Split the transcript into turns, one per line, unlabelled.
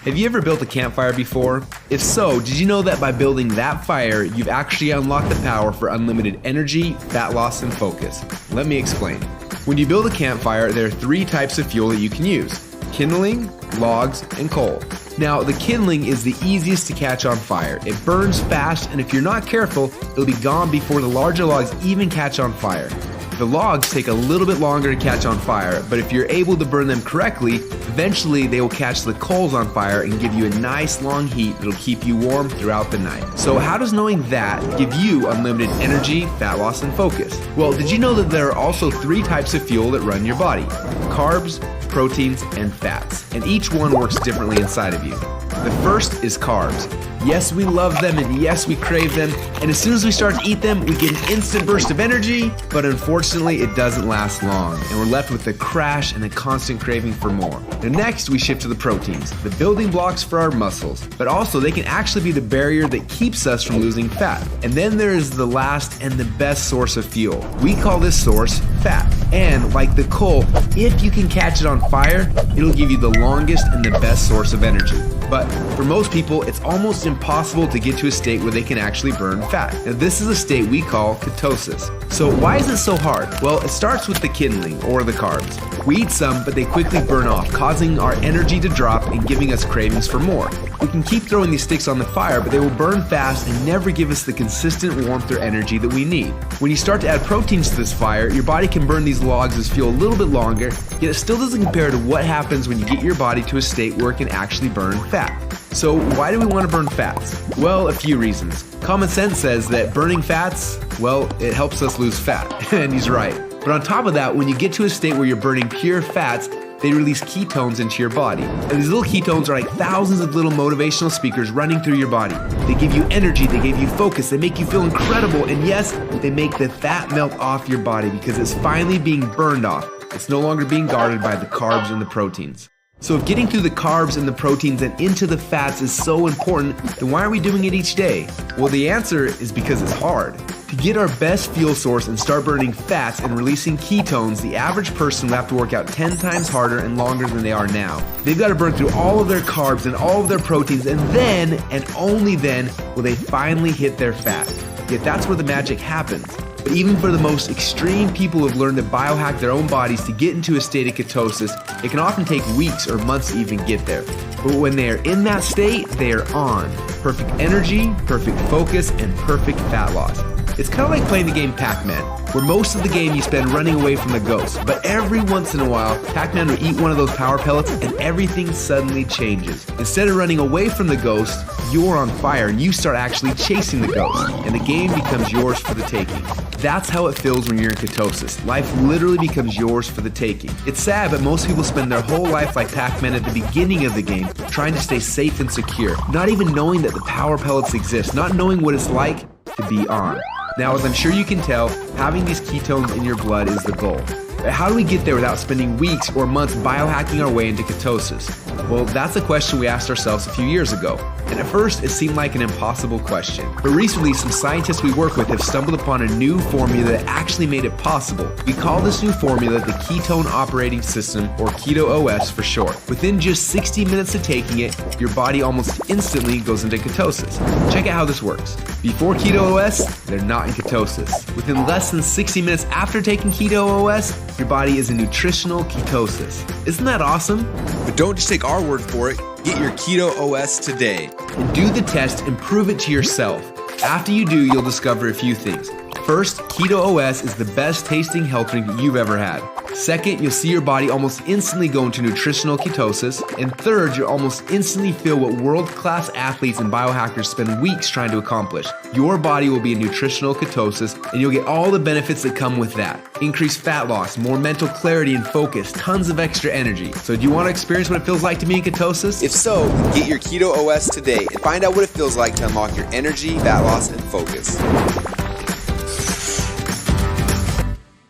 Have you ever built a campfire before? If so, did you know that by building that fire, you've actually unlocked the power for unlimited energy, fat loss, and focus? Let me explain. When you build a campfire, there are 3 types of fuel that you can use: kindling, logs, and coal. Now, the kindling is the easiest to catch on fire. It burns fast, and if you're not careful, it'll be gone before the larger logs even catch on fire. The logs take a little bit longer to catch on fire, but if you're able to burn them correctly, eventually they will catch the coals on fire and give you a nice long heat that'll keep you warm throughout the night. So how does knowing that give you unlimited energy, fat loss, and focus? Well, did you know that there are also 3 types of fuel that run your body? Carbs, proteins, and fats, and each one works differently inside of you. The first is carbs. Yes, we love them, and yes, we crave them, and as soon as we start to eat them, we get an instant burst of energy, but unfortunately, it doesn't last long, and we're left with a crash and a constant craving for more. And next, we shift to the proteins, the building blocks for our muscles, but also they can actually be the barrier that keeps us from losing fat. And then there is the last and the best source of fuel. We call this source fat. And like the coal, if you can catch it on fire, it'll give you the longest and the best source of energy. But for most people, it's almost impossible to get to a state where they can actually burn fat. Now, this is a state we call ketosis. So why is it so hard? Well, it starts with the kindling, or the carbs. We eat some, but they quickly burn off, causing our energy to drop and giving us cravings for more. We can keep throwing these sticks on the fire, but they will burn fast and never give us the consistent warmth or energy that we need. When you start to add proteins to this fire, your body can burn these logs as fuel a little bit longer, yet it still doesn't compare to what happens when you get your body to a state where it can actually burn fat. So why do we want to burn fats? Well, a few reasons. Common sense says that burning fats, well, it helps us lose fat, and he's right. But on top of that, when you get to a state where you're burning pure fats, they release ketones into your body. And these little ketones are like thousands of little motivational speakers running through your body. They give you energy, they give you focus, they make you feel incredible, and yes, they make the fat melt off your body because it's finally being burned off. It's no longer being guarded by the carbs and the proteins. So if getting through the carbs and the proteins and into the fats is so important, then why are we doing it each day? Well, the answer is because it's hard. To get our best fuel source and start burning fats and releasing ketones, the average person will have to work out 10 times harder and longer than they are now. They've got to burn through all of their carbs and all of their proteins, and then, and only then, will they finally hit their fat. Yet that's where the magic happens. But even for the most extreme people who have learned to biohack their own bodies to get into a state of ketosis, it can often take weeks or months to even get there. But when they are in that state, they are on. Perfect energy, perfect focus, and perfect fat loss. It's kind of like playing the game Pac-Man, where most of the game you spend running away from the ghost, but every once in a while, Pac-Man will eat one of those power pellets and everything suddenly changes. Instead of running away from the ghost, you're on fire and you start actually chasing the ghost, and the game becomes yours for the taking. That's how it feels when you're in ketosis. Life literally becomes yours for the taking. It's sad, but most people spend their whole life like Pac-Man at the beginning of the game, trying to stay safe and secure, not even knowing that the power pellets exist, not knowing what it's like to be on. Now, as I'm sure you can tell, having these ketones in your blood is the goal. But how do we get there without spending weeks or months biohacking our way into ketosis? Well, that's a question we asked ourselves a few years ago. And at first, it seemed like an impossible question. But recently, some scientists we work with have stumbled upon a new formula that actually made it possible. We call this new formula the Ketone Operating System, or Keto OS for short. Within just 60 minutes of taking it, your body almost instantly goes into ketosis. Check out how this works. Before Keto OS, they're not in ketosis. Within less than 60 minutes after taking Keto OS, your body is in nutritional ketosis. Isn't that awesome? But don't just take our word for it. Get your Keto OS today and do the test and prove it to yourself. After you do, you'll discover a few things. First, Keto OS is the best tasting health drink you've ever had. Second, you'll see your body almost instantly go into nutritional ketosis. And third, you'll almost instantly feel what world-class athletes and biohackers spend weeks trying to accomplish. Your body will be in nutritional ketosis, and you'll get all the benefits that come with that. Increased fat loss, more mental clarity and focus, tons of extra energy. So do you want to experience what it feels like to be in ketosis? If so, get your Keto OS today and find out what it feels like to unlock your energy, fat loss, and focus.